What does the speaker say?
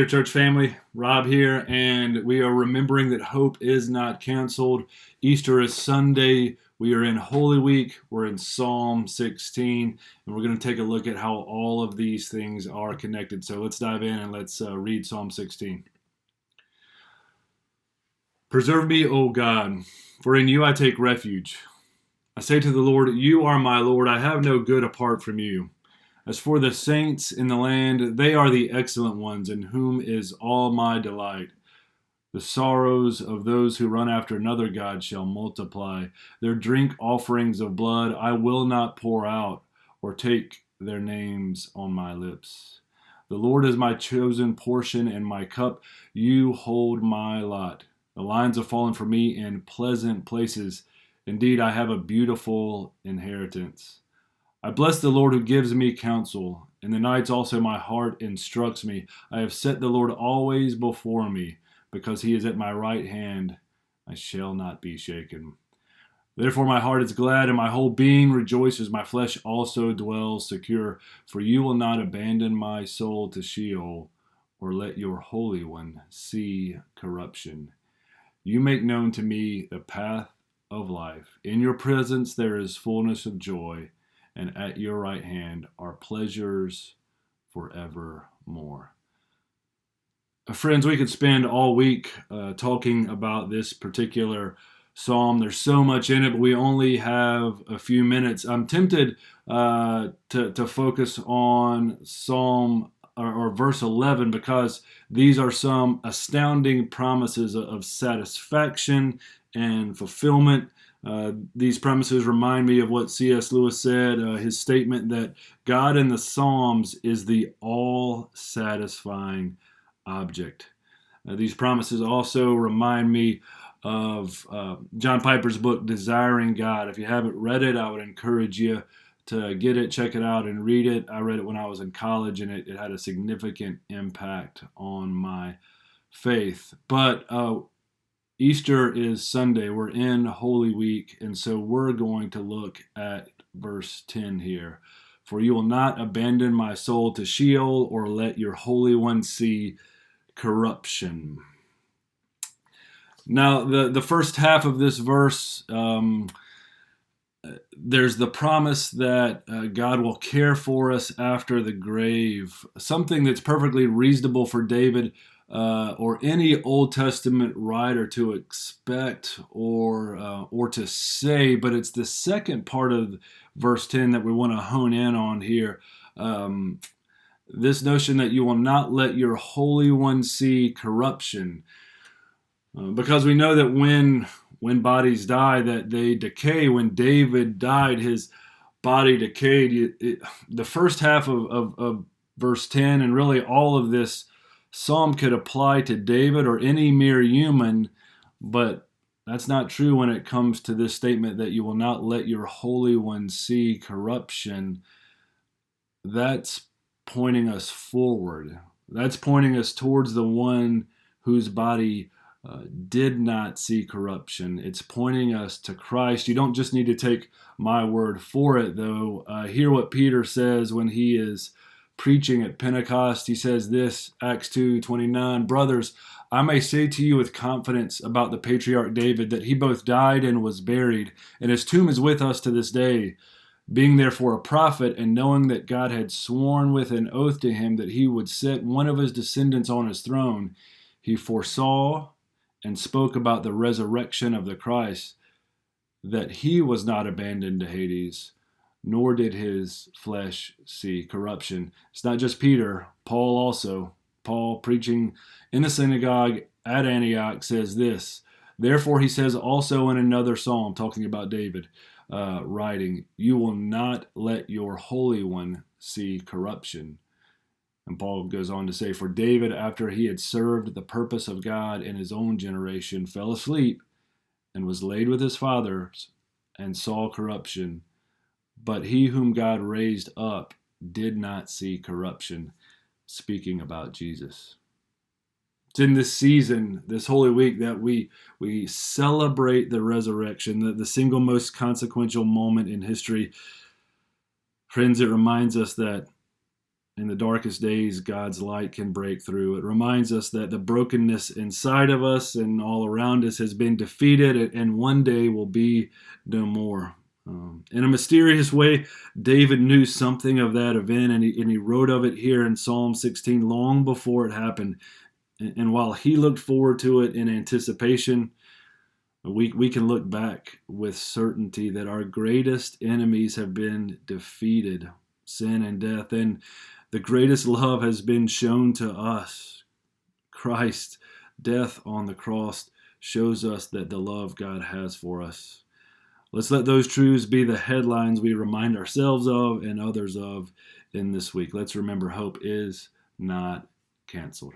Dear church family, Rob here, and we are remembering that hope is not canceled. Easter is Sunday. We are in Holy Week. We're in Psalm 16, and we're going to take a look at how all of these things are connected. So let's dive in and let's read Psalm 16. Preserve me, O God, for in you I take refuge. I say to the Lord, you are my Lord. I have no good apart from you. As for the saints in the land, they are the excellent ones, in whom is all my delight. The sorrows of those who run after another God shall multiply. Their drink offerings of blood I will not pour out, or take their names on my lips. The Lord is my chosen portion and my cup. You hold my lot. The lines have fallen for me in pleasant places. Indeed, I have a beautiful inheritance. I bless the Lord who gives me counsel. In the nights also my heart instructs me. I have set the Lord always before me. Because he is at my right hand, I shall not be shaken. Therefore my heart is glad and my whole being rejoices. My flesh also dwells secure. For you will not abandon my soul to Sheol, or let your Holy One see corruption. You make known to me the path of life. In your presence there is fullness of joy, and at your right hand are pleasures forevermore. Friends, we could spend all week talking about this particular psalm. There's so much in it, but we only have a few minutes. I'm tempted to focus on Psalm or verse 11 because these are some astounding promises of satisfaction and fulfillment. These promises remind me of what C.S. Lewis said, his statement that God in the Psalms is the all-satisfying object. These promises also remind me of John Piper's book, Desiring God. If you haven't read it, I would encourage you to get it, check it out, and read it. I read it when I was in college, and it had a significant impact on my faith. But Easter is Sunday. We're in Holy Week, and so we're going to look at verse 10 here. For you will not abandon my soul to Sheol, or let your Holy One see corruption. Now, the first half of this verse, there's the promise that God will care for us after the grave, something that's perfectly reasonable for David or any Old Testament writer to expect or to say, but it's the second part of verse 10 that we want to hone in on here. This notion that you will not let your Holy One see corruption. Because we know that when bodies die, that they decay. When David died, his body decayed. The first half of verse 10 and really all of this psalm could apply to David or any mere human, but that's not true when it comes to this statement that you will not let your Holy One see corruption. That's pointing us forward. That's pointing us towards the one whose body did not see corruption. It's pointing us to Christ. You don't just need to take my word for it, though. Hear what Peter says when he is preaching at Pentecost. He says this, Acts 2:29, brothers, I may say to you with confidence about the patriarch David that he both died and was buried, and his tomb is with us to this day. Being therefore a prophet, and knowing that God had sworn with an oath to him that he would set one of his descendants on his throne, he foresaw and spoke about the resurrection of the Christ, that he was not abandoned to Hades, nor did his flesh see corruption. It's not just Peter, Paul also. Paul, preaching in the synagogue at Antioch, says this. Therefore, he says also in another psalm, talking about David, writing, you will not let your Holy One see corruption. And Paul goes on to say, for David, after he had served the purpose of God in his own generation, fell asleep and was laid with his fathers and saw corruption. But he whom God raised up did not see corruption, speaking about Jesus. It's in this season, this Holy Week, that we celebrate the resurrection, the single most consequential moment in history. Friends, it reminds us that in the darkest days, God's light can break through. It reminds us that the brokenness inside of us and all around us has been defeated and one day will be no more. In a mysterious way, David knew something of that event, and he wrote of it here in Psalm 16 long before it happened. And while he looked forward to it in anticipation, we can look back with certainty that our greatest enemies have been defeated, sin and death, and the greatest love has been shown to us. Christ's death on the cross shows us that the love God has for us. Let's let those truths be the headlines we remind ourselves of and others of in this week. Let's remember hope is not canceled.